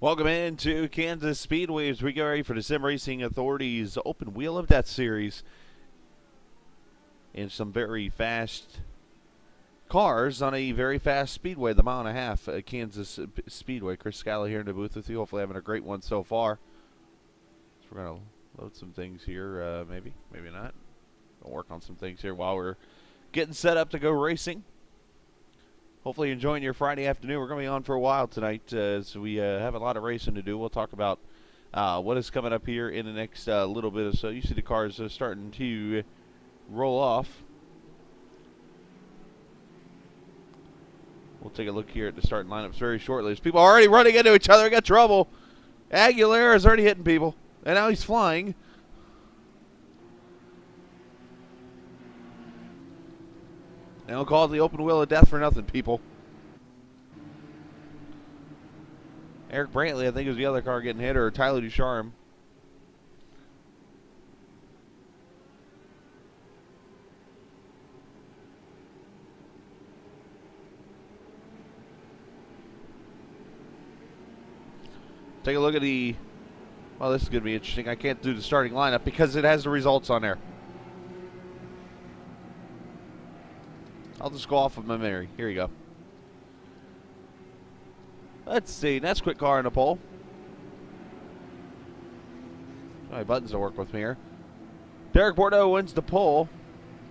Welcome into Kansas Speedway as we get ready for the Sim Racing Authority's Open Wheel of Death Series. And some very fast cars on a very fast speedway, the mile and a half Kansas Speedway. Chris Scala here in the booth with you. Hopefully having a great one so far. So we're going to load some things here, maybe not. We'll work on some things here while we're getting set up to go racing. Hopefully enjoying your Friday afternoon. We're going to be on for a while tonight as we have a lot of racing to do. We'll talk about what is coming up here in the next little bit or so. You see the cars starting to roll off. We'll take a look here at the starting lineups very shortly. As people are already running into each other. Got trouble. Aguilera is already hitting people. And now he's flying. They don't call it the open wheel of death for nothing, people. Eric Brantley, I think, was the other car getting hit, or Tyler Ducharme. Take a look at the... Well, this is going to be interesting. I can't do the starting lineup because it has the results on there. I'll just go off of my memory. Here you go. Let's see. That's quick car in the pole. My buttons don't work with me here. Derek Bordeaux wins the pole.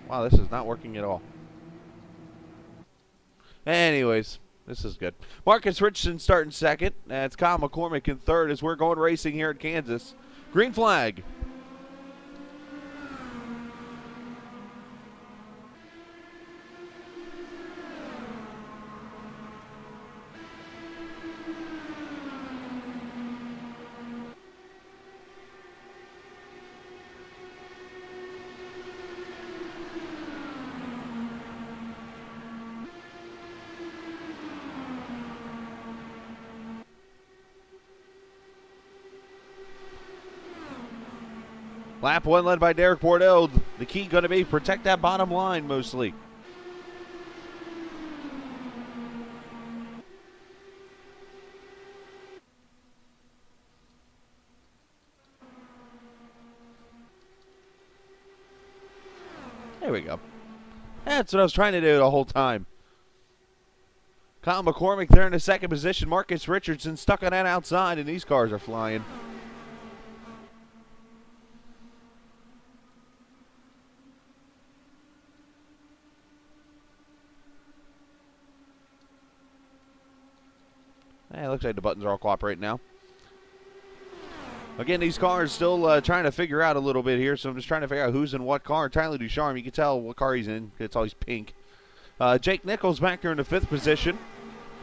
Wow, this is not working at all. Anyways, this is good. Marcus Richardson starting second. That's Kyle McCormick in third as we're going racing here at Kansas. Green flag. Lap one led by Derek Bordeaux. The key going to be protect that bottom line mostly. There we go. That's what I was trying to do the whole time. Kyle McCormick there in the second position. Marcus Richardson stuck on that outside, and these cars are flying. It looks like the buttons are all cooperating now. Again, these cars still trying to figure out a little bit here, so I'm just trying to figure out who's in what car. Tyler Ducharme, you can tell what car he's in. It's always pink. Jake Nichols back there in the fifth position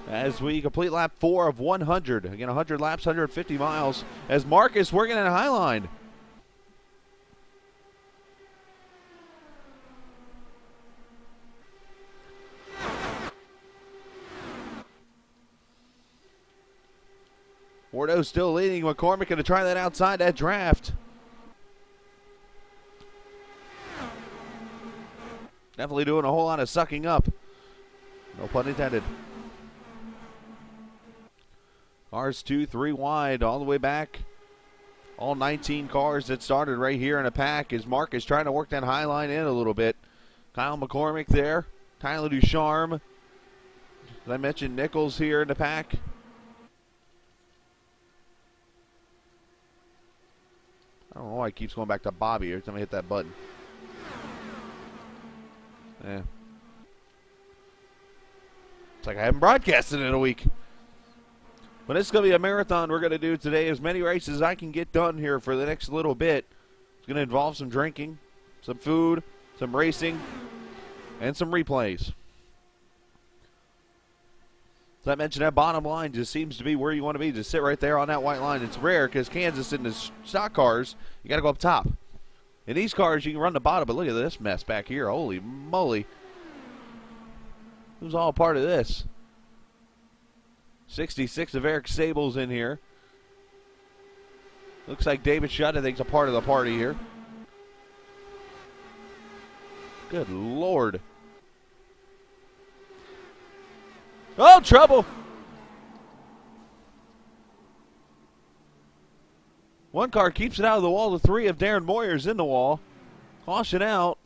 as we complete lap 4 of 100. Again, 100 laps, 150 miles. As Marcus working in a high line. Bordeaux still leading. McCormick going to try that outside that draft. Definitely doing a whole lot of sucking up. No pun intended. Cars 2, 3 wide all the way back. All 19 cars that started right here in a pack as Marcus trying to work that high line in a little bit. Kyle McCormick there. Tyler Ducharme. As I mentioned, Nichols here in the pack. I don't know why he keeps going back to Bobby every time I hit that button. Yeah. It's like I haven't broadcasted in a week. But it's going to be a marathon we're going to do today. As many races as I can get done here for the next little bit. It's going to involve some drinking, some food, some racing, and some replays. As I mentioned, that bottom line just seems to be where you want to be. Just sit right there on that white line. It's rare because Kansas in the stock cars, you got to go up top. In these cars, you can run the bottom, but look at this mess back here. Holy moly. Who's all part of this? 66 of Eric Sable's in here. Looks like David Shutt, I think, is a part of the party here. Good Lord. Oh, trouble. One car keeps it out of the wall. The 3 of Darren Moyer's in the wall. Caution out.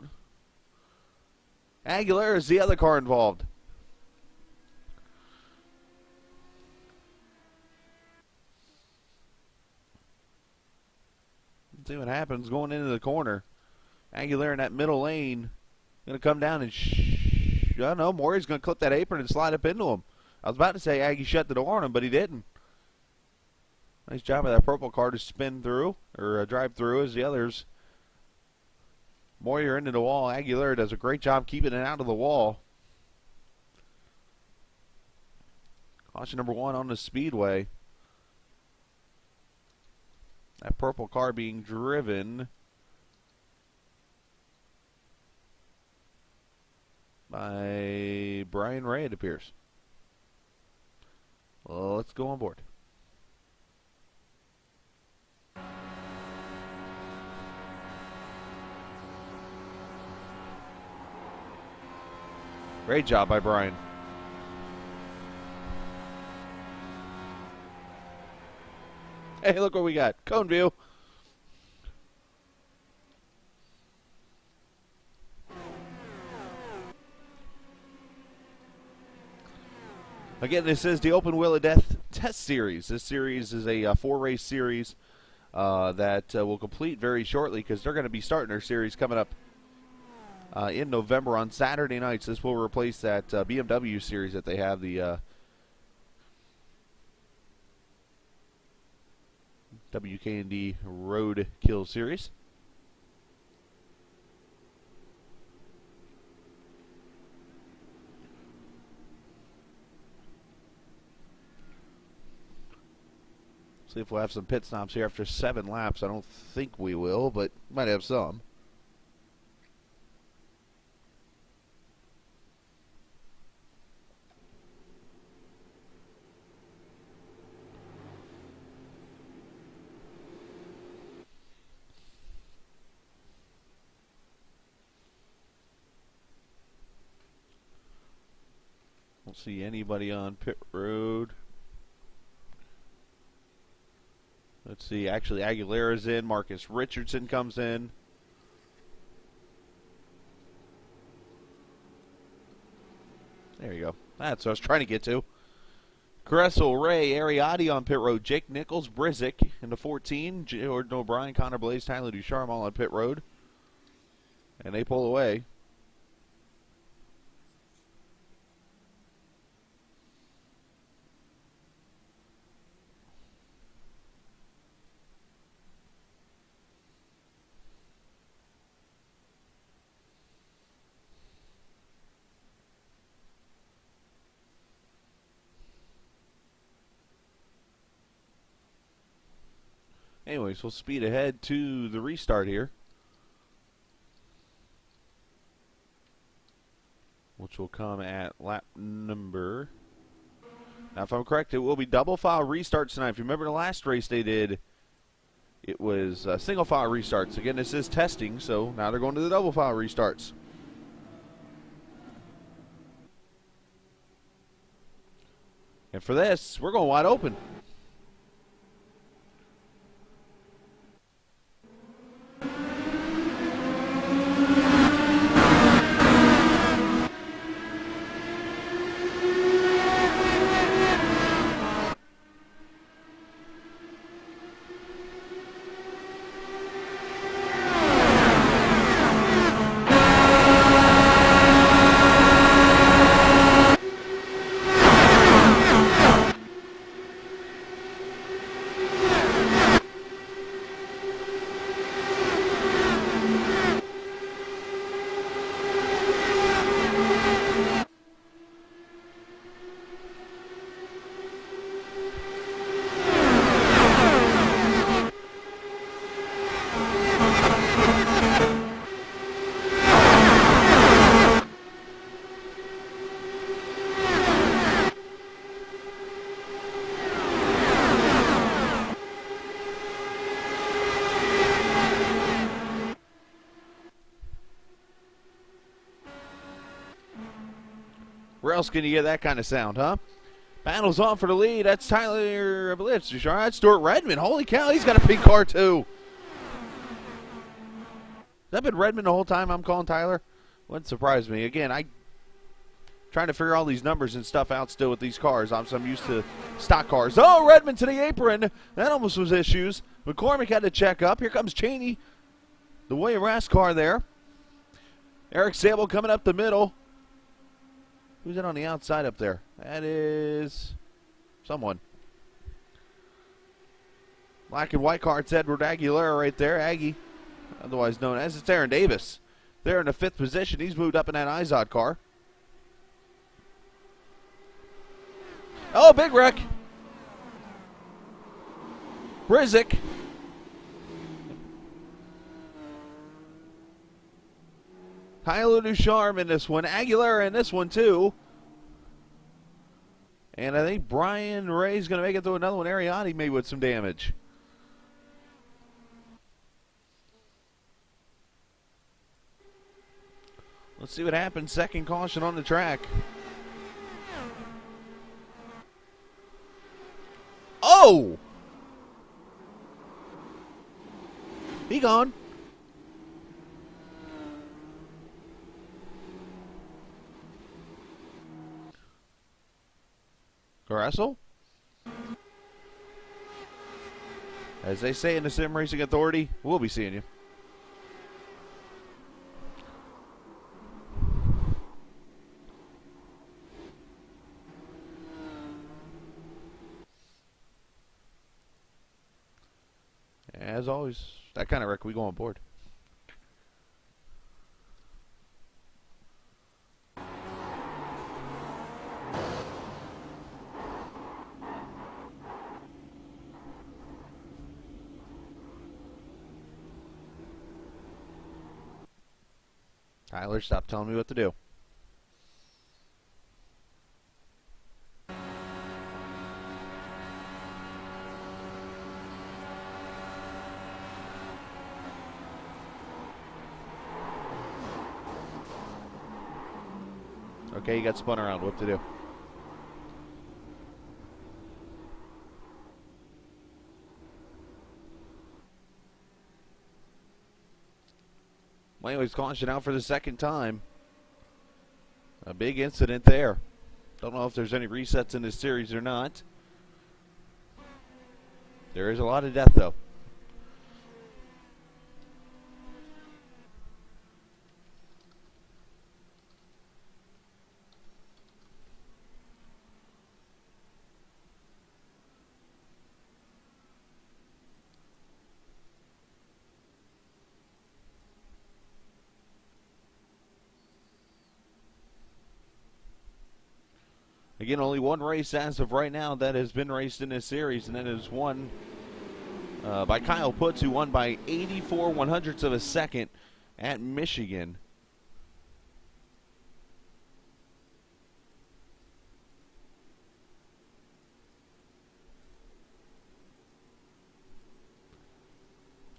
Aguilera is the other car involved. Let's see what happens going into the corner. Aguilera in that middle lane. Going to come down and I don't know. Moyer's going to clip that apron and slide up into him. I was about to say Aggie shut the door on him, but he didn't. Nice job of that purple car to spin through, or drive through as the others. Moyer into the wall. Aguilera does a great job keeping it out of the wall. Caution number 1 on the speedway. That purple car being driven by Brian Ray, it appears. Well, let's go on board. Great job by Brian. Hey, look what we got. Cone view. Again, this is the Open Wheel of Death Test Series. This series is a 4-race series that will complete very shortly because they're going to be starting their series coming up in November on Saturday nights. This will replace that BMW series that they have, the WKND Road Kill Series. See if we'll have some pit stops here after 7 laps. I don't think we will, but might have some. Don't see anybody on pit road. Let's see, actually Aguilera's in, Marcus Richardson comes in. There you go. That's what I was trying to get to. Cressel, Ray, Ariati on pit road. Jake Nichols, Brizick into 14. Jordan O'Brien, Connor Blaze, Tyler Ducharme all on pit road. And they pull away. Anyways, we'll speed ahead to the restart here, which will come at lap number. Now, if I'm correct, it will be double file restarts tonight. If you remember the last race they did, it was single file restarts. Again, this is testing, so now they're going to the double file restarts. And for this, we're going wide open. Where else can you get that kind of sound, huh? Battles on for the lead. That's Tyler Blitz. That's Stuart Redmond. Holy cow, he's got a pink car too. Has that been Redmond the whole time I'm calling Tyler? Wouldn't surprise me. Again, I trying to figure all these numbers and stuff out still with these cars. I'm used to stock cars. Oh, Redmond to the apron. That almost was issues. McCormick had to check up. Here comes Cheney. The William Rass car there. Eric Sable coming up the middle. Who's that on the outside up there? That is someone. Black and white car. It's Edward Aguilera right there. Aggie, otherwise known as. It's Aaron Davis. They're in the 5th position. He's moved up in that Izod car. Oh, big wreck. Brizik. Tyler Ducharme in this one. Aguilera in this one, too. And I think Brian Ray's going to make it through another one. Ariani maybe with some damage. Let's see what happens. Second caution on the track. Oh! He gone. Caressel? As they say in the Sim Racing Authority, we'll be seeing you. As always, that kind of wreck, we go on board. Tyler, stop telling me what to do. Okay, you got spun around. What to do? Well, anyways, caution out for the second time. A big incident there. Don't know if there's any resets in this series or not. There is a lot of death, though. Again, only one race as of right now that has been raced in this series, and that is won by Kyle Putz, who won by 84 100ths of a second at Michigan.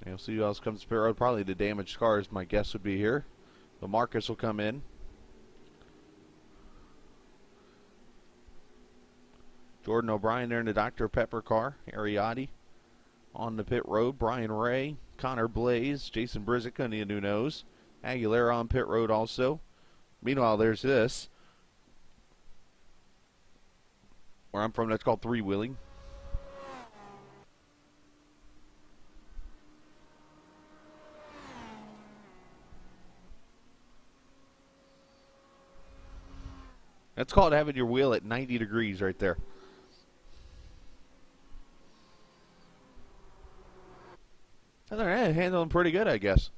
You'll see who else comes to pit road. Probably the damaged cars, my guess would be here. The Marcus will come in. Jordan O'Brien there in the Dr. Pepper car. Ariati on the pit road. Brian Ray, Connor Blaze, Jason Brizik on the new nose. Aguilera on pit road also. Meanwhile, there's this. Where I'm from, that's called three-wheeling. That's called having your wheel at 90 degrees right there. Other than that, handling pretty good, I guess.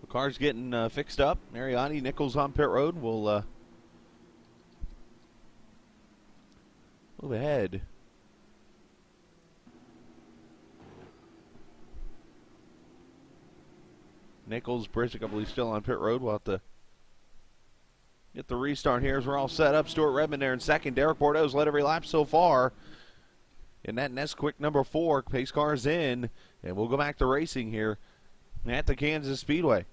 The car's getting fixed up. Mariani, Nichols on pit road. We'll move ahead. Nichols, Brizik, I believe, still on pit road. We'll have to Get the restart here as we're all set up. Stuart Redmond there in second. Derek Bordeaux's led every lap so far. In that Nesquik number 4, pace car is in. And we'll go back to racing here at the Kansas Speedway.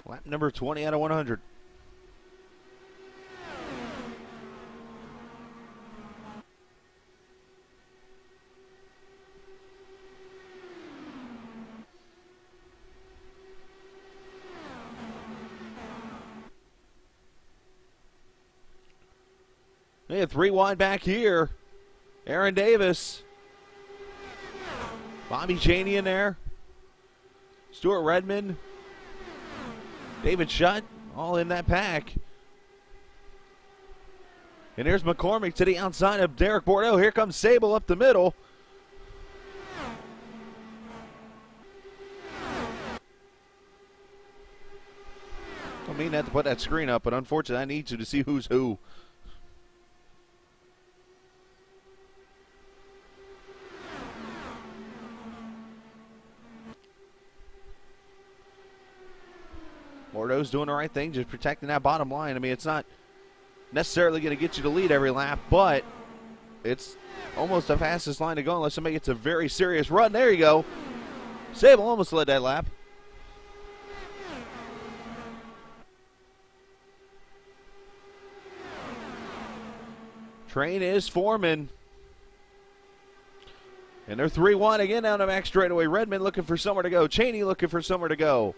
Lap number 20 out of 100. They had 3 wide back here. Aaron Davis. Bobby Chaney in there. Stuart Redmond. David Shutt, all in that pack. And here's McCormick to the outside of Derek Bordeaux. Here comes Sable up the middle. I mean not to put that screen up, but unfortunately I need to see who's who. Bordeaux's doing the right thing, just protecting that bottom line. I mean, it's not necessarily going to get you to lead every lap, but it's almost the fastest line to go unless somebody gets a very serious run. There you go. Sable almost led that lap. Train is forming. And they're 3-1 again down the back straightaway. Redmond looking for somewhere to go. Chaney looking for somewhere to go.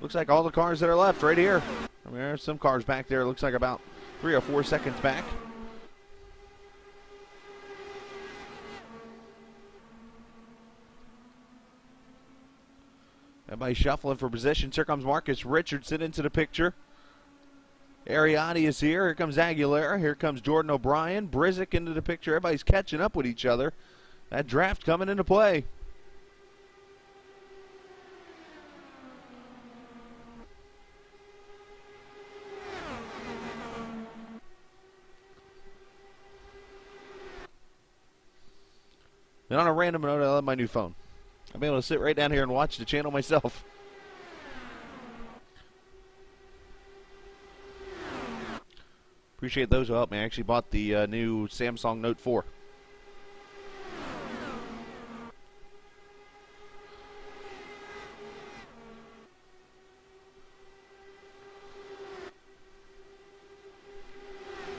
Looks like all the cars that are left right here. I mean, there's some cars back there. Looks like about 3 or 4 seconds back. Everybody shuffling for positions. Here comes Marcus Richardson into the picture. Ariati is here. Here comes Aguilera. Here comes Jordan O'Brien. Brizick into the picture. Everybody's catching up with each other. That draft coming into play. And on a random note, I love my new phone. I'll be able to sit right down here and watch the channel myself. Appreciate those who helped me. I actually bought the new Samsung Note 4.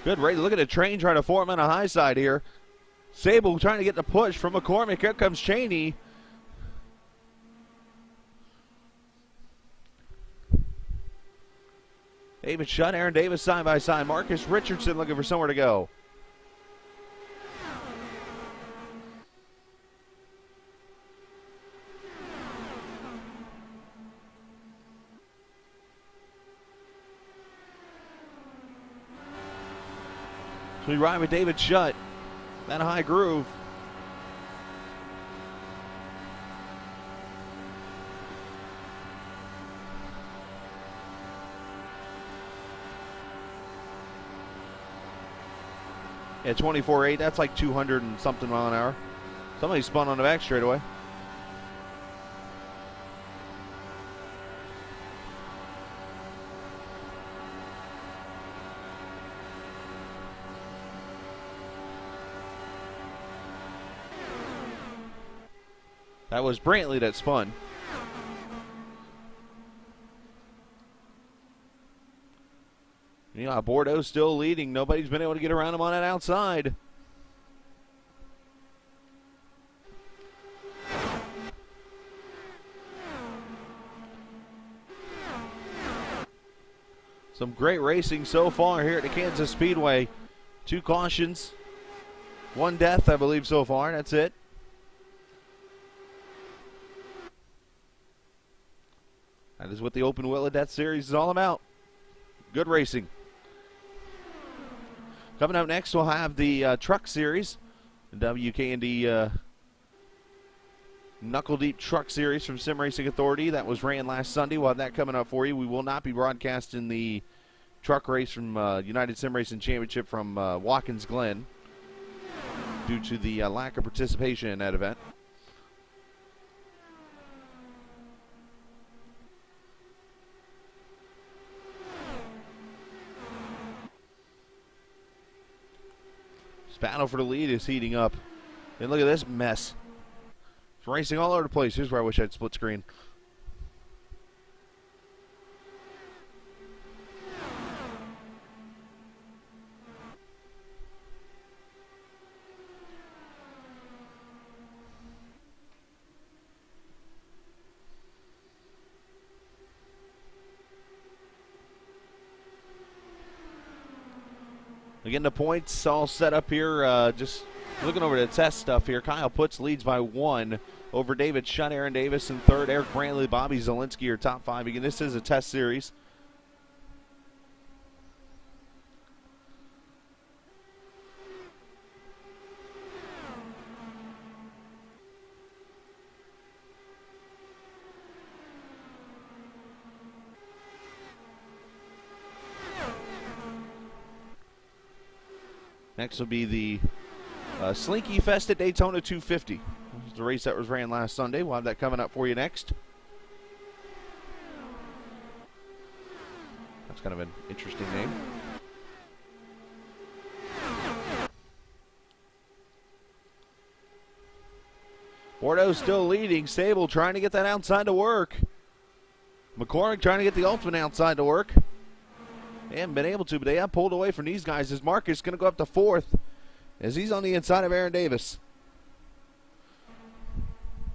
Good race. Look at the train trying to form on a high side here. Sable trying to get the push from McCormick. Here comes Chaney. David Shutt, Aaron Davis side by side. Marcus Richardson looking for somewhere to go. So we ride with David Shutt. That high groove. Yeah, 24.8, that's like 200 and something mile an hour. Somebody spun on the back straightaway. That was Brantley that spun. Yeah, Bordeaux still leading. Nobody's been able to get around him on that outside. Some great racing so far here at the Kansas Speedway. 2 cautions, 1 death, I believe, so far. That's it. That is what the Open Wheel of Death Series is all about. Good racing. Coming up next, we'll have the Truck Series. The WKND Knuckle Deep Truck Series from Sim Racing Authority. That was ran last Sunday. We'll have that coming up for you. We will not be broadcasting the truck race from United Sim Racing Championship from Watkins Glen. due to the lack of participation in that event. This battle for the lead is heating up. And look at this mess. It's racing all over the place. Here's where I wish I had split screen. Again, the points all set up here. Just looking over the test stuff here. Kyle Putz leads by 1 over David Shutt. Aaron Davis in third. Eric Brantley, Bobby Zielinski are top 5. Again, this is a test series. Next will be the Slinky Fest at Daytona 250. This is the race that was ran last Sunday. We'll have that coming up for you next. That's kind of an interesting name. Bordeaux still leading. Sable trying to get that outside to work. McCormick trying to get the ultimate outside to work. They haven't been able to, but they have pulled away from these guys as Marcus is going to go up to 4th as he's on the inside of Aaron Davis.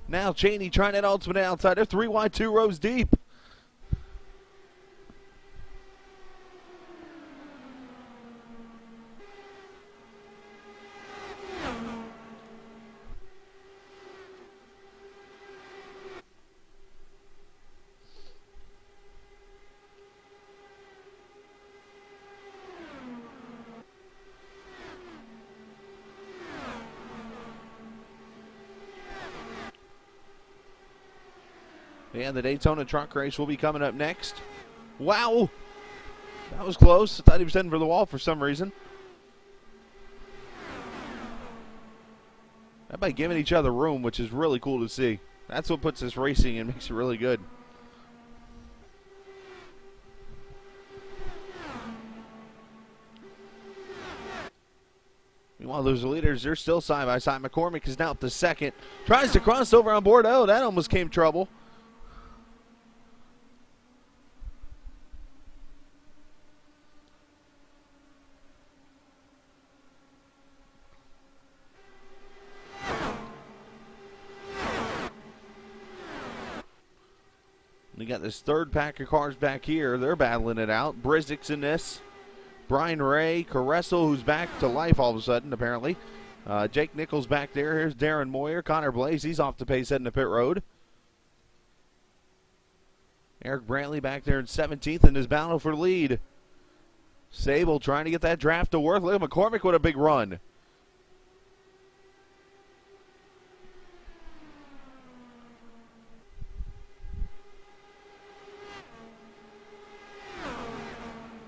Now Cheney trying that ultimate outside. They're 3 wide, 2 rows deep. And the Daytona truck race will be coming up next. Wow! That was close. I thought he was heading for the wall for some reason. Everybody giving each other room, which is really cool to see. That's what puts this racing and makes it really good. Meanwhile, those leaders, they're still side by side. McCormick is now up to 2nd. Tries to cross over on Bordeaux. That almost came trouble. We got this third pack of cars back here. They're battling it out. Brizzik's in this. Brian Ray, Caressel, who's back to life all of a sudden, apparently. Jake Nichols back there. Here's Darren Moyer. Connor Blaze, he's off the pace heading to pit road. Eric Brantley back there in 17th in his battle for lead. Sable trying to get that draft to work. Look at McCormick with a big run.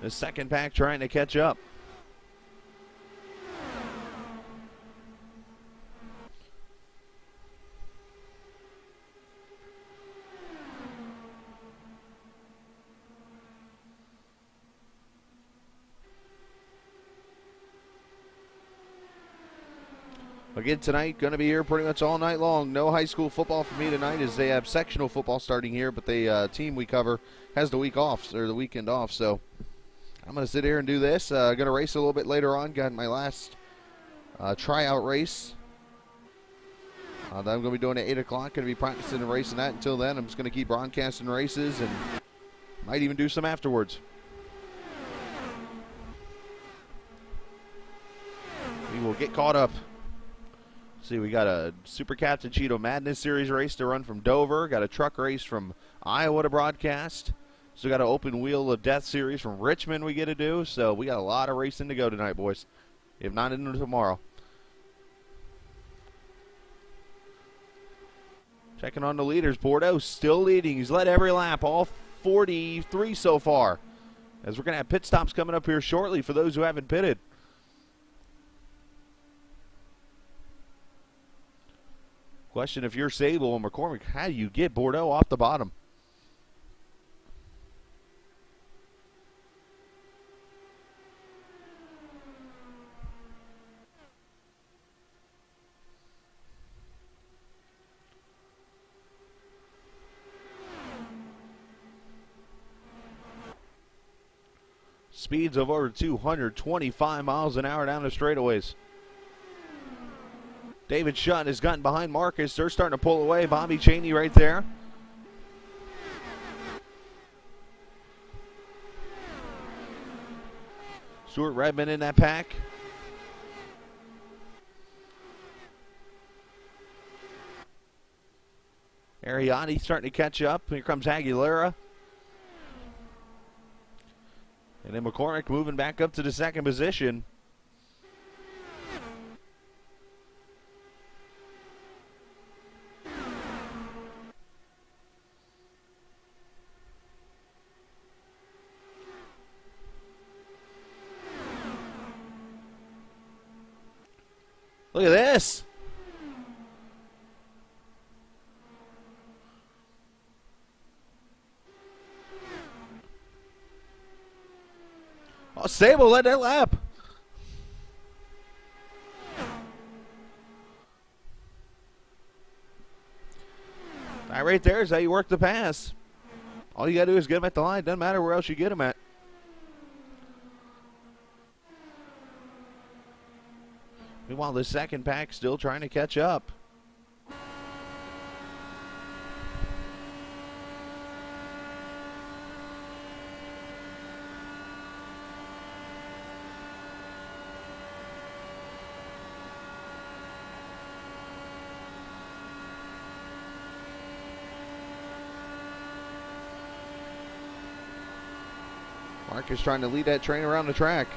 The second pack trying to catch up. Again tonight, going to be here pretty much all night long. No high school football for me tonight as they have sectional football starting here, but the team we cover has the week off, or the weekend off, so I'm going to sit here and do this. Going to race a little bit later on. Got my last tryout race that I'm going to be doing at 8 o'clock. Going to be practicing and racing that. Until then, I'm just going to keep broadcasting races and might even do some afterwards. We will get caught up. See, we got a Super Captain Cheeto Madness Series race to run from Dover. Got a truck race from Iowa to broadcast. So we got an Open Wheel of Death Series from Richmond we get to do. So we got a lot of racing to go tonight, boys. If not into tomorrow. Checking on the leaders. Bordeaux still leading. He's led every lap, all 43 so far. As we're going to have pit stops coming up here shortly for those who haven't pitted. Question, if you're Sable and McCormick, how do you get Bordeaux off the bottom? Speeds of over 225 miles an hour down the straightaways. David Shutt has gotten behind Marcus. They're starting to pull away. Bobby Cheney right there. Stuart Redmond in that pack. Ariani starting to catch up. Here comes Aguilera. And then McCormick moving back up to the second position. Look at this. Oh, Sable led that lap. That right there is how you work the pass. All you got to do is get them at the line. Doesn't matter where else you get them at. Meanwhile, the second pack still trying to catch up. Marcus trying to lead that train around the track.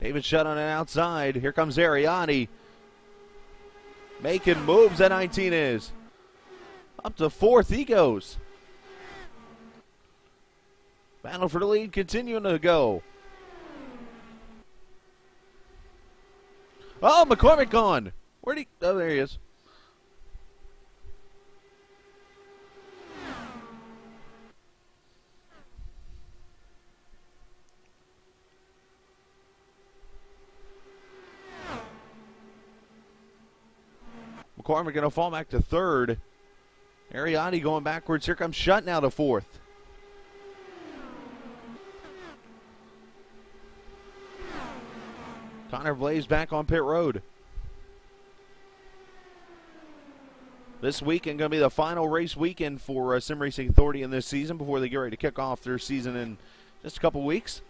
David Shutt on an outside. Here comes Ariani. Making moves at 19 is. Up to fourth he goes. Battle for the lead continuing to go. Oh, McCormick gone. Where'd he? Oh, there he is. McCormick going to fall back to third. Ariani going backwards. Here comes Shutt now to fourth. Connor Blaze back on pit road. This weekend going to be the final race weekend for Sim Racing Authority in this season before they get ready to kick off their season in just a couple weeks.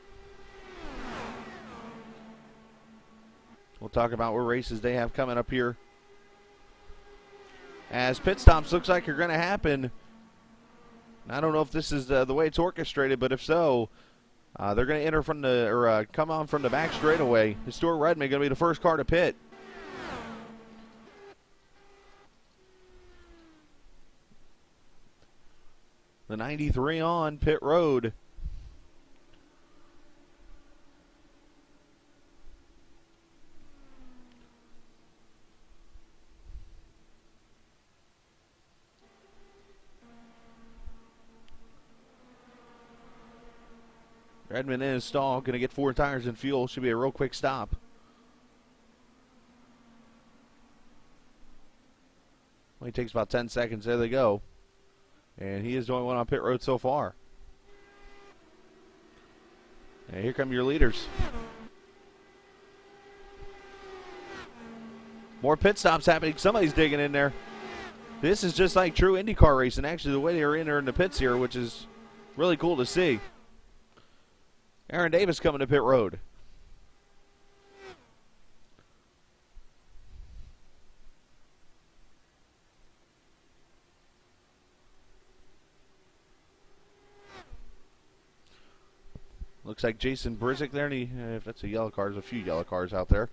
We'll talk about what races they have coming up here. As pit stops looks like are going to happen. I don't know if this is the way it's orchestrated, but if so, they're going to enter from the or come on from the back straightaway. Stuart Redmond going to be the first car to pit. The 93 on pit road. Redmond in his stall, going to get 4 tires and fuel. Should be a real quick stop. Only takes about 10 seconds. There they go. And he is the only one on pit road so far. And here come your leaders. More pit stops happening. Somebody's digging in there. This is just like true IndyCar racing. Actually, the way they are in the pits here, which is really cool to see. Aaron Davis coming to pit road. Looks like Jason Brizick there, and if that's a yellow car, there's a few yellow cars out there.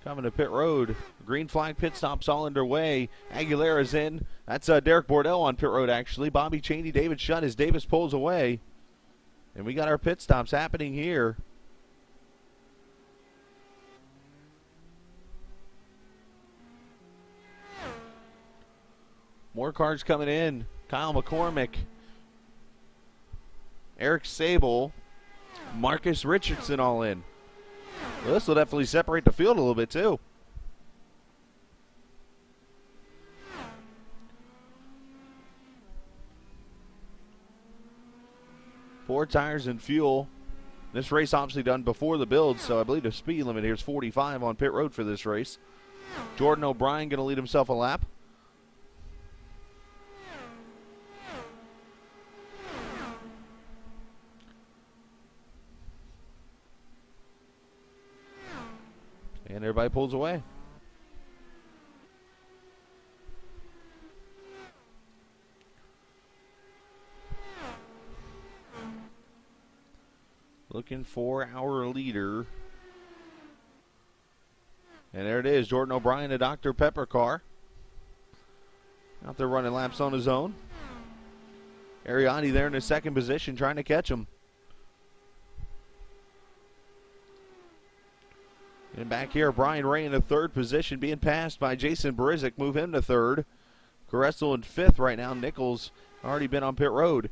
Coming to pit road. Green flag pit stops all underway. Aguilera's in. That's Derek Bordeaux on pit road, actually. Bobby Chaney, David Shutt as Davis pulls away. And we got our pit stops happening here. More cars coming in. Kyle McCormick. Eric Sable. Marcus Richardson all in. Well, this will definitely separate the field a little bit, too. Four tires and fuel. This race obviously done before the build, so I believe the speed limit here is 45 on pit road for this race. Jordan O'Brien going to lead himself a lap. And everybody pulls away. Looking for our leader. And there it is, Jordan O'Brien, a Dr. Pepper car. Out there running laps on his own. Ariani there in his second position trying to catch him. And back here, Brian Ray in the third position, being passed by Jason Brizick. Move him to third. Caressel in fifth right now. Nichols already been on pit road.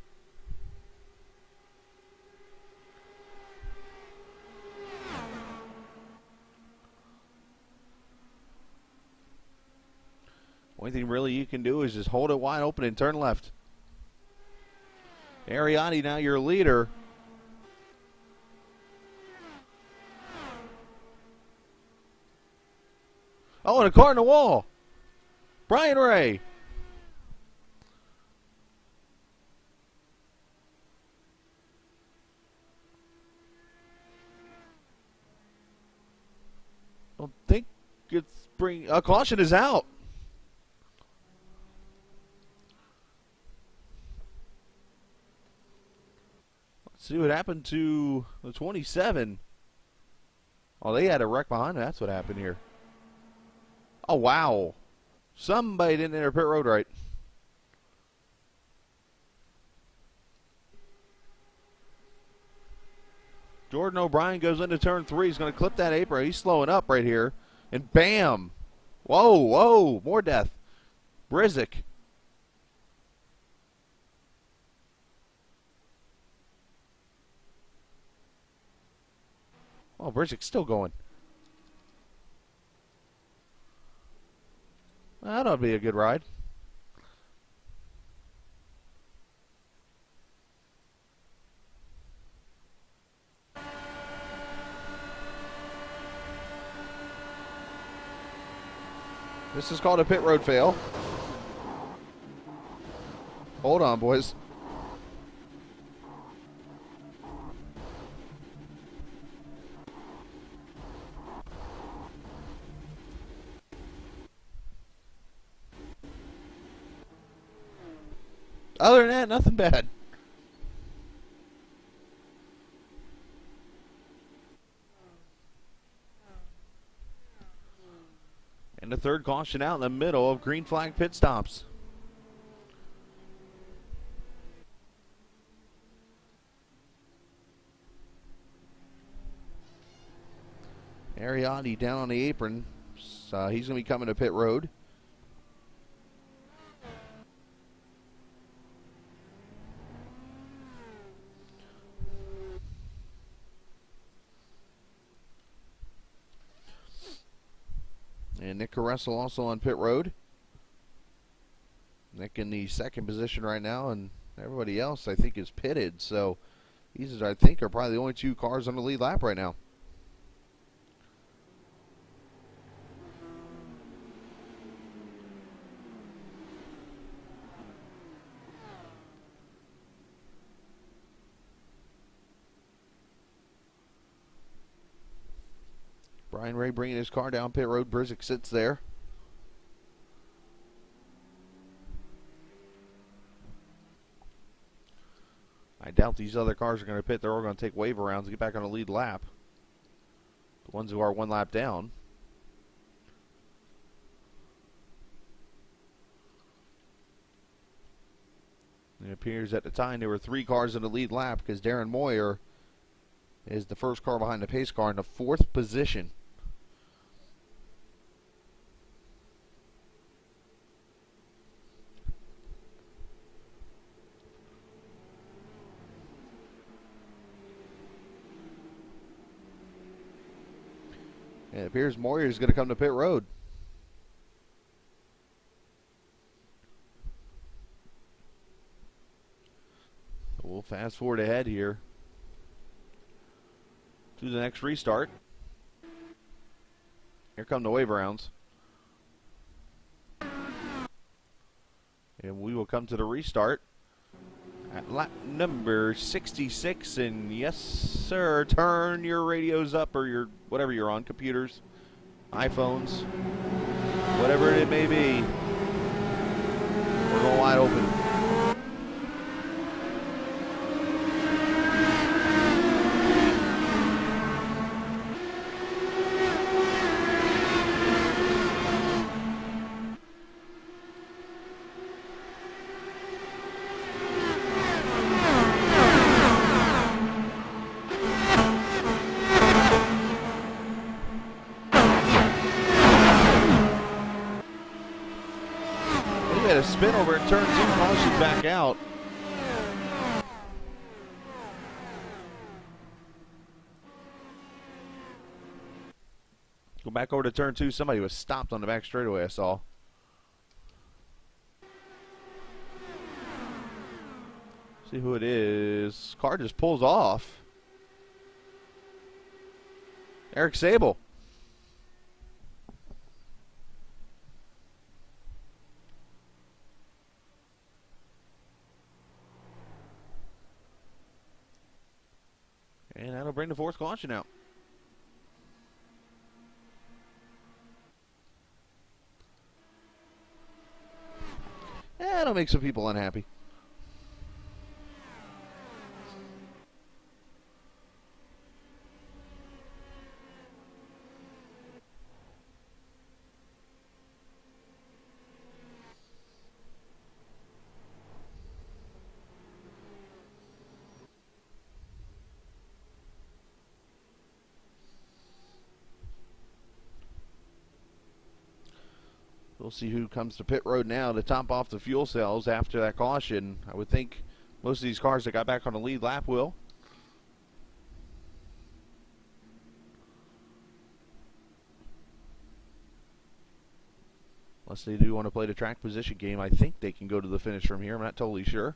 Only thing really you can do is just hold it wide open and turn left. Ariani now your leader. Oh, and a car in the wall. Brian Ray. Don't think it's a caution is out. Let's see what happened to the 27. Oh, they had a wreck behind them. That's what happened here. Oh, wow. Somebody didn't enter pit road right. Jordan O'Brien goes into turn 3. He's going to clip that apron. He's slowing up right here. And bam. Whoa, whoa. More death. Brizick. Oh, Brizick's still going. That ought to be a good ride. This is called a pit road fail. Hold on, boys. Other than that, nothing bad. And the third caution out in the middle of green flag pit stops. Ariani down on the apron. So he's going to be coming to pit road. And Nick Caressel also on pit road. Nick in the second position right now, and everybody else I think is pitted. So these, I think, are probably the only two cars on the lead lap right now. Brian Ray bringing his car down pit road. Brizick sits there. I doubt these other cars are going to pit. They're all going to take wave arounds to get back on the lead lap. The ones who are one lap down. It appears at the time there were 3 cars in the lead lap because Darren Moyer is the first car behind the pace car in the 4th position. It appears Moyer is going to come to pit road. We'll fast forward ahead here to the next restart. Here come the wave rounds. And we will come to the restart at lap number 66. And yes, sir, turn your radios up or your whatever you're on, computers, iPhones, whatever it may be. We're going wide open. Had a spin over at turn 2, caution back out. Go back over to turn 2. Somebody was stopped on the back straightaway, I saw. See who it is. Car just pulls off. Eric Sable. And that'll bring the 4th caution out. That'll make some people unhappy. We'll see who comes to pit road now to top off the fuel cells after that caution. I would think most of these cars that got back on the lead lap will. Unless they do want to play the track position game, I think they can go to the finish from here. I'm not totally sure.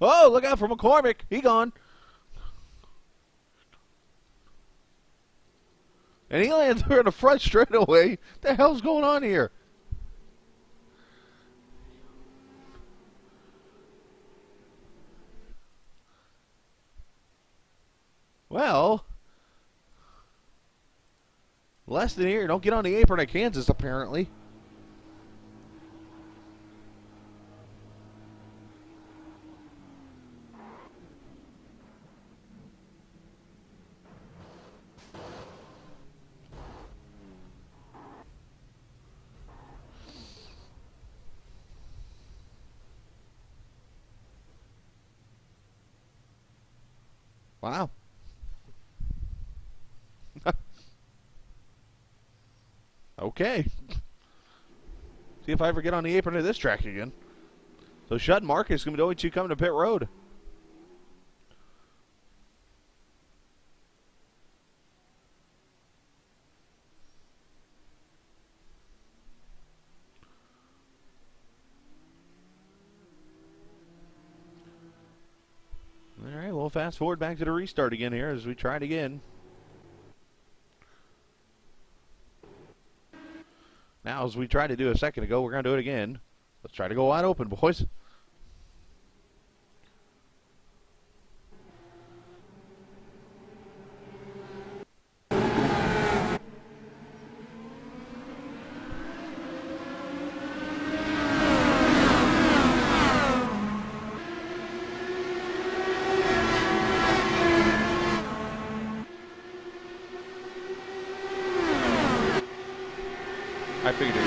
Oh, look out for McCormick. He gone. And he lands there in the front straightaway. What the hell's going on here? Well, less than here. Don't get on the apron at Kansas, apparently. Wow. Okay. See if I ever get on the apron of this track again. So Shud Marcus going to be the only 2 coming to pit road. All right, we'll fast forward back to the restart again here as we try it again. Now, as we tried to do a second ago, we're going to do it again. Let's try to go wide open, boys. I figured it was.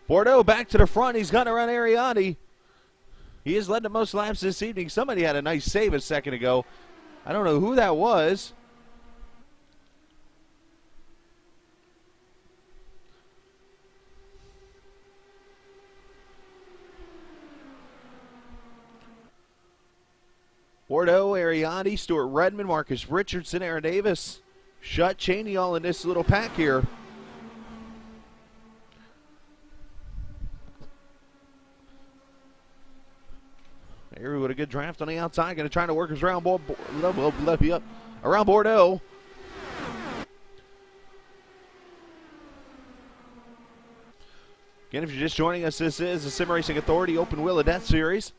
Bordeaux back to the front. He's going to run Ariani. He has led the most laps this evening. Somebody had a nice save a second ago. I don't know who that was. Bordeaux, Ariani, Stuart Redmond, Marcus Richardson, Aaron Davis, Shutt Cheney all in this little pack here. Here with a good draft on the outside. Going to try to work his around around Bordeaux. Again, if you're just joining us, this is the Sim Racing Authority Open Wheel of Death Series.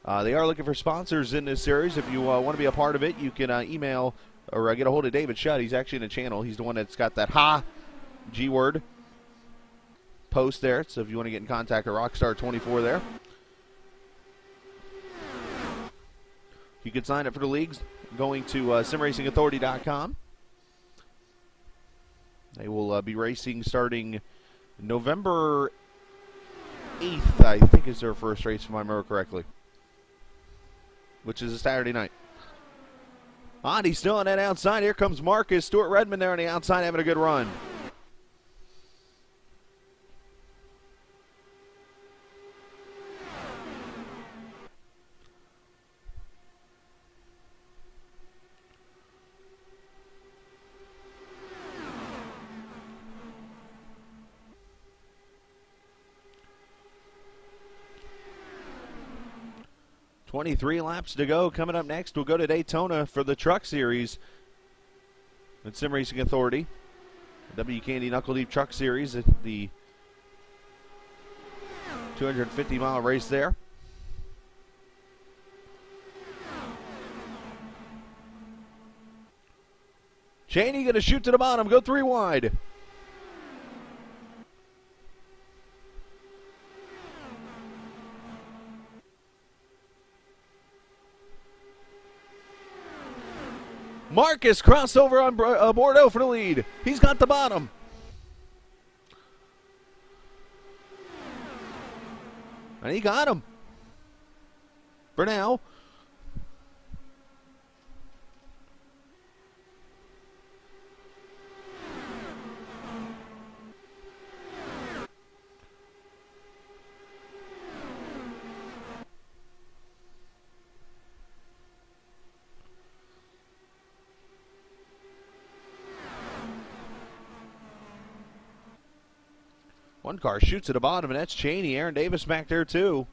They are looking for sponsors in this series. If you want to be a part of it, you can email or get a hold of David Shutt. He's actually in the channel. He's the one that's got that G-word post there. So if you want to get in contact with Rockstar24 there. You can sign up for the leagues going to simracingauthority.com. They will be racing starting November 8th, I think is their first race, if I remember correctly, which is a Saturday night. He's still on that outside. Here comes Marcus. Stuart Redmond there on the outside having a good run. .23 laps to go. Coming up next, we'll go to Daytona for the Truck Series at Sim Racing Authority. W Candy Knuckle Deep Truck Series at the 250-mile race there. Cheney going to shoot to the bottom, go 3 wide. Marcus crossover on Bordeaux for the lead. He's got the bottom. And he got him. For now. One car shoots at the bottom, and that's Cheney. Aaron Davis back there, too.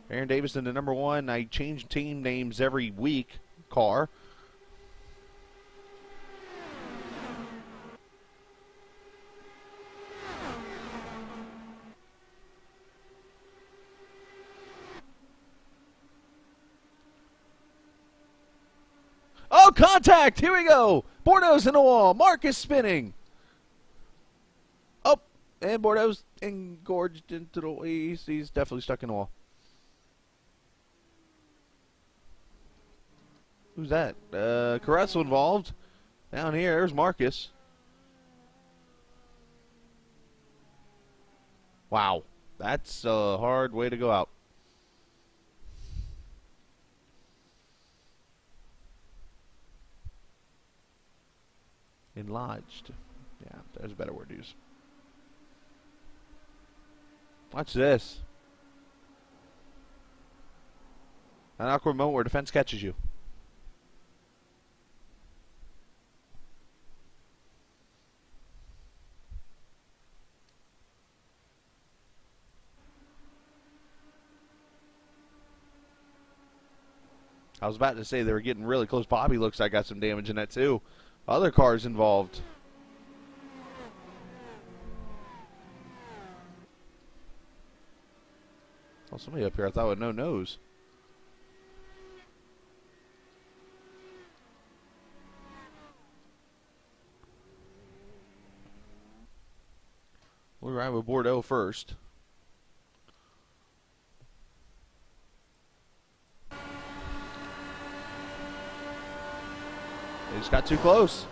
Aaron Davis in the number 1. I change team names every week car. Oh, contact! Here we go! Bordeaux's in the wall. Marcus spinning. And Bordeaux's engorged into the wall. He's definitely stuck in the wall. Who's that? Caressel involved. Down here, there's Marcus. Wow. That's a hard way to go out. Enlarged. Yeah, there's a better word to use. Watch this. An awkward moment where defense catches you. I was about to say they were getting really close. Bobby looks like got some damage in that too. Other cars involved. Oh, somebody up here I thought with no nose. We'll ride with Bordeaux first. They just got too close.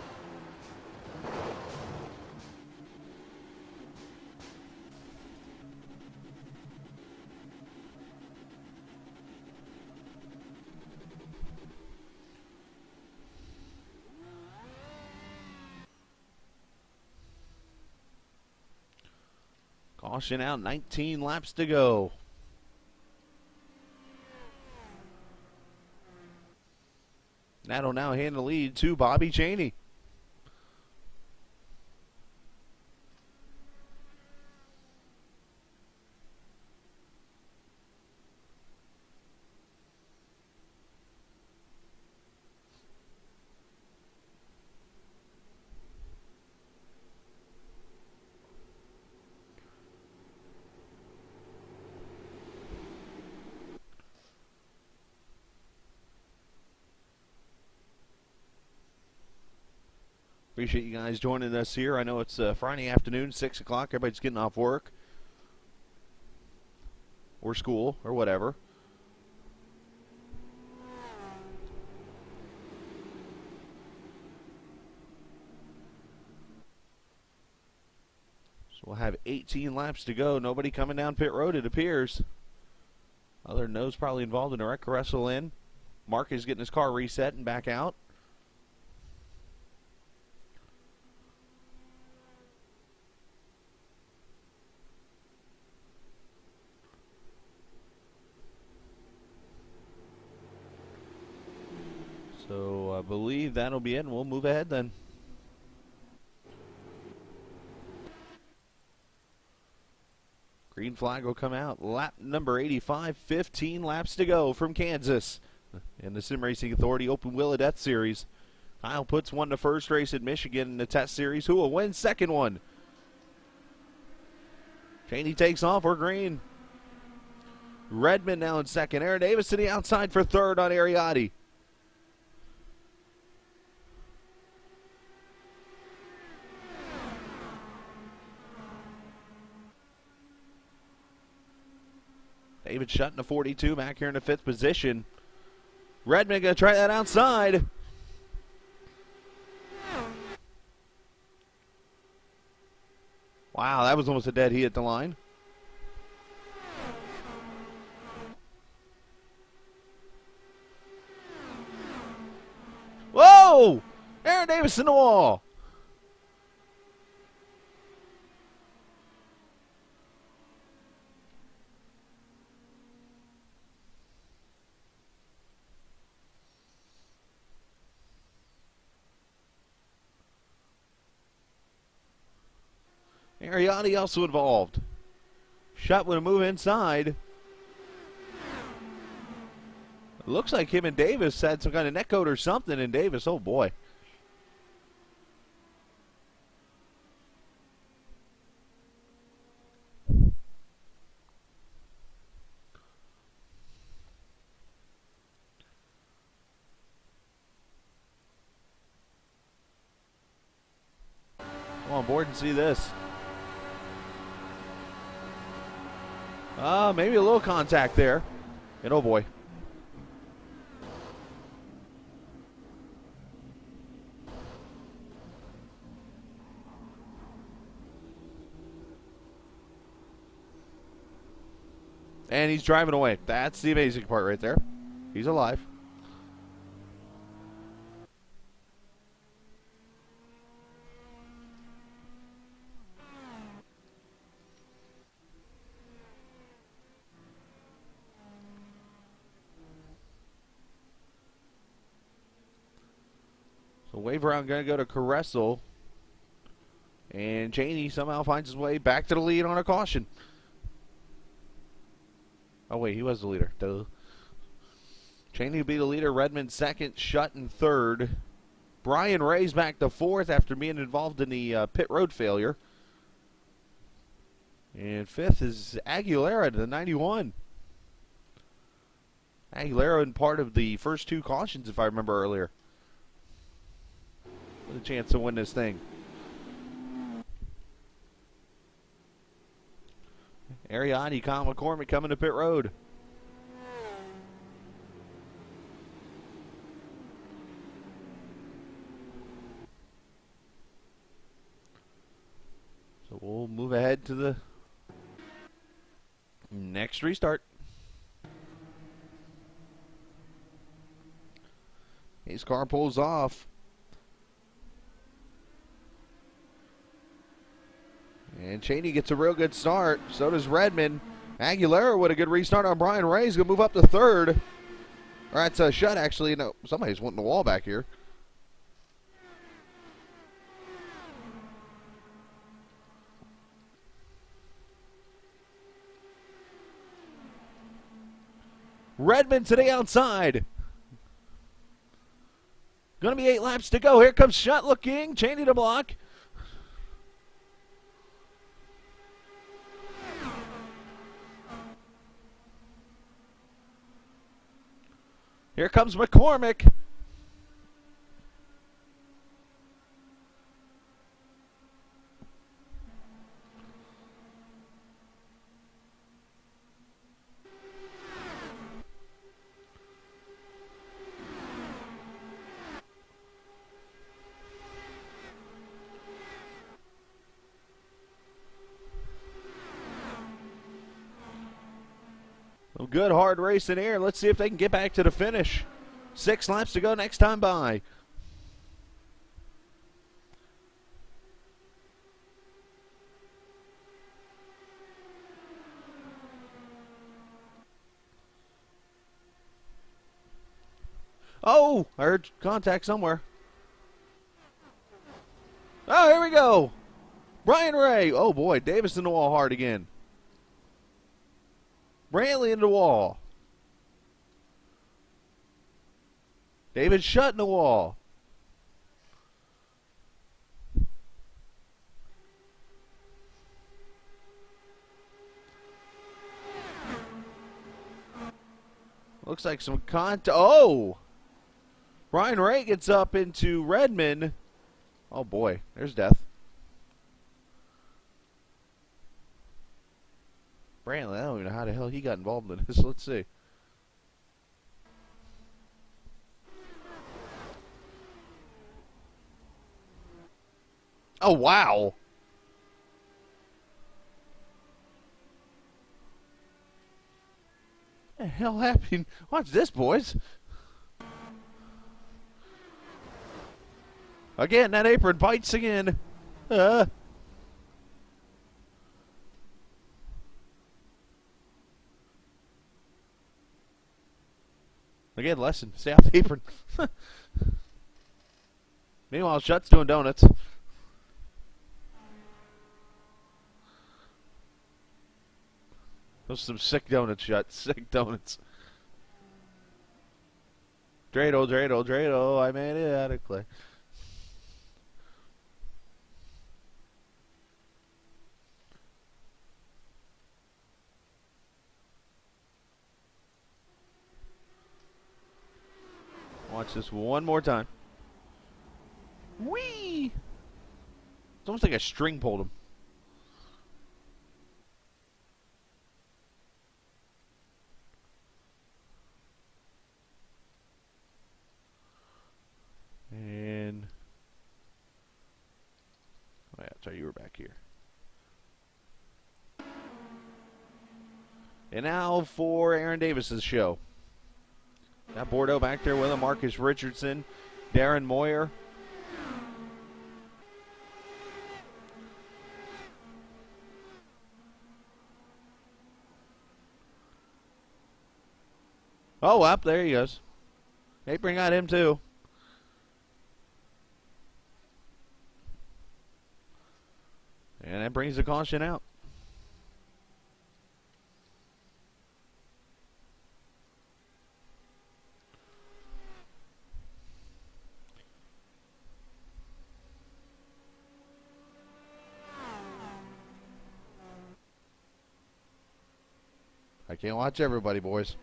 Caution out, 19 laps to go. That'll now hand the lead to Bobby Cheney. Appreciate you guys joining us here. I know it's Friday afternoon, 6 o'clock. Everybody's getting off work or school or whatever. So we'll have 18 laps to go. Nobody coming down pit road, it appears. Other than those probably involved in a wreck wrestle in. Mark is getting his car reset and back out. So I believe that'll be it, and we'll move ahead then. Green flag will come out. Lap number 85, 15 laps to go from Kansas. In the Sim Racing Authority Open Wheel of Death Series. Kyle puts one to first race at Michigan in the test series. Who will win second one? Cheney takes off or green. Redmond now in second. Aaron Davis to the outside for third on Ariotti. David Shutt in the 42, back here in the fifth position. Redmond going to try that outside. Wow, that was almost a dead heat at the line. Whoa! Aaron Davis in the wall. Ariotti also involved. Shot with a move inside. It looks like him and Davis had some kind of neck coat or something, and Davis, oh boy. Come on board and see this. Maybe a little contact there. And oh boy. And he's driving away. That's the amazing part right there. He's alive. So wave around going to go to Caressel. And Cheney somehow finds his way back to the lead on a caution. Oh, wait, he was the leader. Duh. Cheney will be the leader. Redmond second. Shutt in third. Brian Ray's back to fourth after being involved in the pit road failure. And fifth is Aguilera to the 91. Aguilera in part of the first two cautions, if I remember earlier. With a chance to win this thing. Ariani, Kyle McCormick coming to pit road. So we'll move ahead to the next restart. His car pulls off. And Cheney gets a real good start. So does Redmond. Aguilera with a good restart on Brian Ray. He's going to move up to third. Or that's a Shutt, actually. No, somebody's wanting the wall back here. Redmond to the outside. Going to be 8 laps to go. Here comes Shutt looking. Cheney to block. Here comes McCormick. Well, good hard racing here. Let's see if they can get back to the finish. 6 laps to go next time by. Oh, I heard contact somewhere. Oh, here we go. Brian Ray. Oh, boy. Davis in the wall hard again. Brantley in the wall. David Shutt in the wall. Looks like some Oh! Brian Ray gets up into Redmond. Oh, boy. There's death. Brantley, I don't even know how the hell he got involved in this. Let's see. Oh, wow. What the hell happened? Watch this, boys. Again, that apron bites again. Again, lesson. Stay off the apron. Meanwhile, Shutt's doing donuts. Those are some sick donuts, Shutt. Sick donuts. Dreidel, dreidel, dreidel. I made it out of clay. Watch this one more time. Whee! It's almost like a string pulled him. And oh yeah, sorry, you were back here. And now for Aaron Davis's show. Got Bordeaux back there with him. Marcus Richardson, Darren Moyer. Oh, up there he goes. Apron got him too. And that brings the caution out. Can't watch everybody, boys.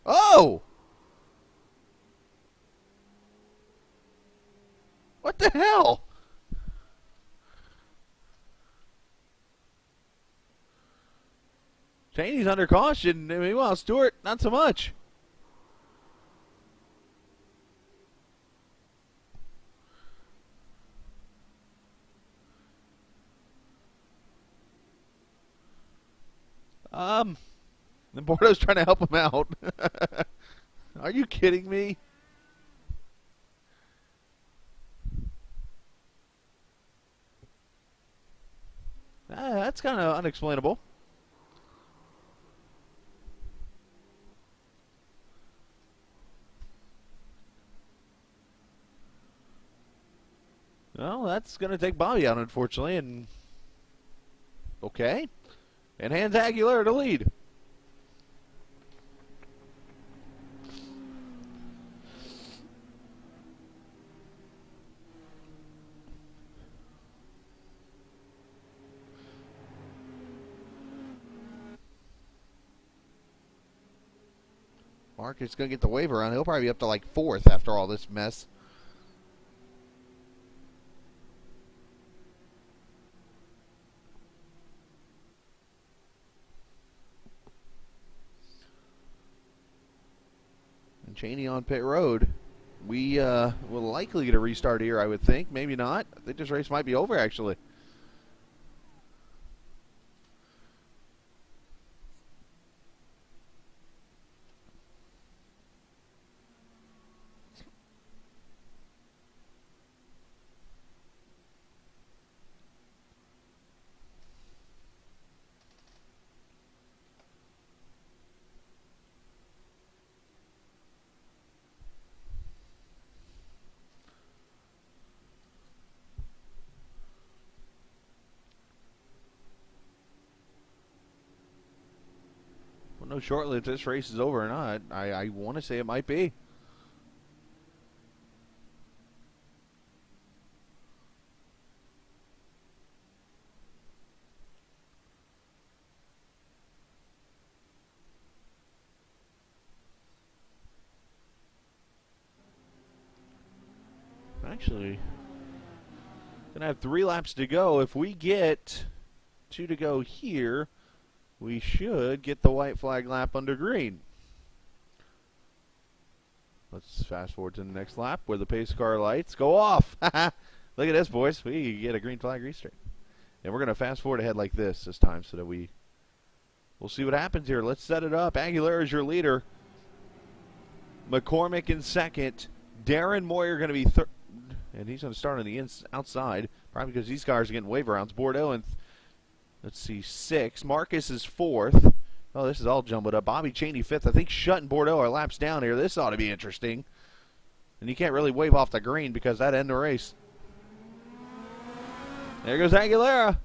Oh! What the hell? Cheney's under caution. Meanwhile, Stewart, not so much. And Bordeaux's trying to help him out. Are you kidding me? That's kind of unexplainable. Well, that's going to take Bobby out, unfortunately. And okay. And hands Aguilera to lead. Mark is going to get the waiver on. He'll probably be up to like 4th after all this mess. And Cheney on pit road. We will likely get a restart here, I would think. Maybe not. I think this race might be over, actually. We'll know shortly if this race is over or not. I want to say it might be. Actually, gonna have 3 laps to go. If we get 2 to go here, we should get the white flag lap under green. Let's fast forward to the next lap where the pace car lights go off. Look at this, boys. We get a green flag restart. And we're going to fast forward ahead like this time so that we'll see what happens here. Let's set it up. Aguilera is your leader. McCormick in second. Darren Moyer going to be third. And he's going to start on the outside, probably because these cars are getting wave rounds. Bordeaux and let's see, 6th. Marcus is 4th. Oh, this is all jumbled up. Bobby Cheney 5th. I think Shutt and Bordeaux are laps down here. This ought to be interesting. And you can't really wave off the green because that'd end the race. There goes Aguilera.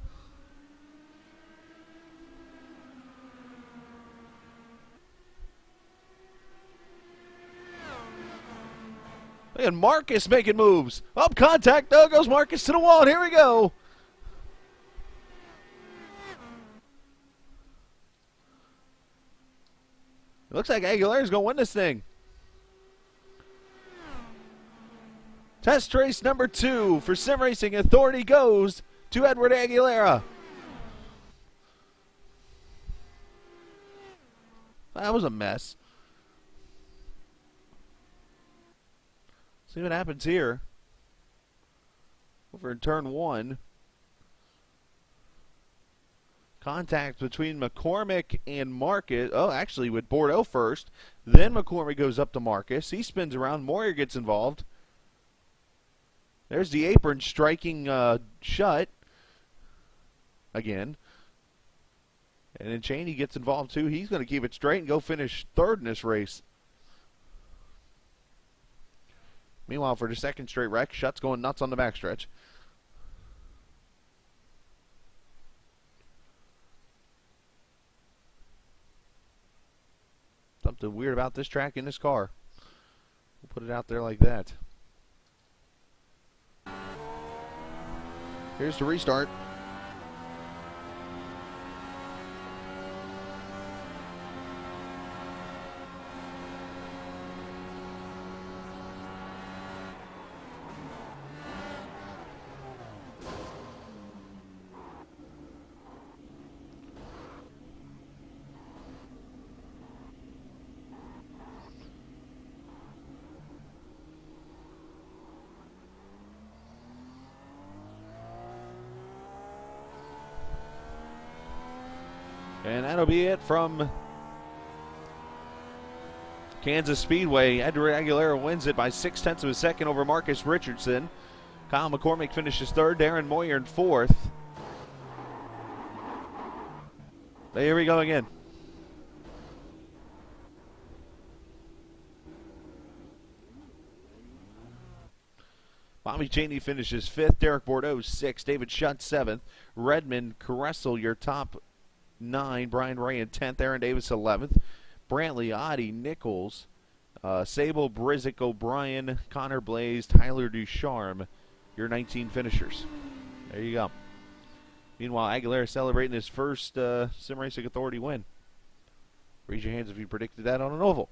Look at Marcus making moves. Up contact. There goes Marcus to the wall. And here we go. It looks like Aguilera's going to win this thing. Test race number 2 for Sim Racing Authority goes to Edward Aguilera. That was a mess. See what happens here. Over in turn 1. Contact between McCormick and Marcus. Oh, actually with Bordeaux first. Then McCormick goes up to Marcus. He spins around. Moyer gets involved. There's the apron striking Shutt. Again. And then Cheney gets involved too. He's going to keep it straight and go finish 3rd in this race. Meanwhile, for the 2nd straight wreck, Shutt's going nuts on the backstretch. Something weird about this track in this car. We'll put it out there like that. Here's the restart. And that'll be it from Kansas Speedway. Edward Aguilera wins it by 0.6 of a second over Marcus Richardson. Kyle McCormick finishes third. Darren Moyer in fourth. Here we go again. Bobby Cheney finishes fifth. Derek Bordeaux sixth. David Shutt seventh. Redmond, Caressel, your top 9. Brian Ray in 10th. Aaron Davis 11th. Brantley, Oddie, Nichols, Sable, Brizick, O'Brien, Connor Blaze, Tyler Ducharme, your 19 finishers. There you go. Meanwhile, Aguilera celebrating his first Sim Racing Authority win. Raise your hands if you predicted that on an oval.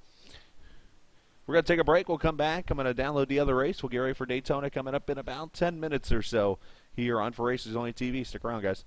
We're going to take a break. We'll come back. I'm going to download the other race. We'll get ready for Daytona coming up in about 10 minutes or so here on For Races Only TV. Stick around, guys.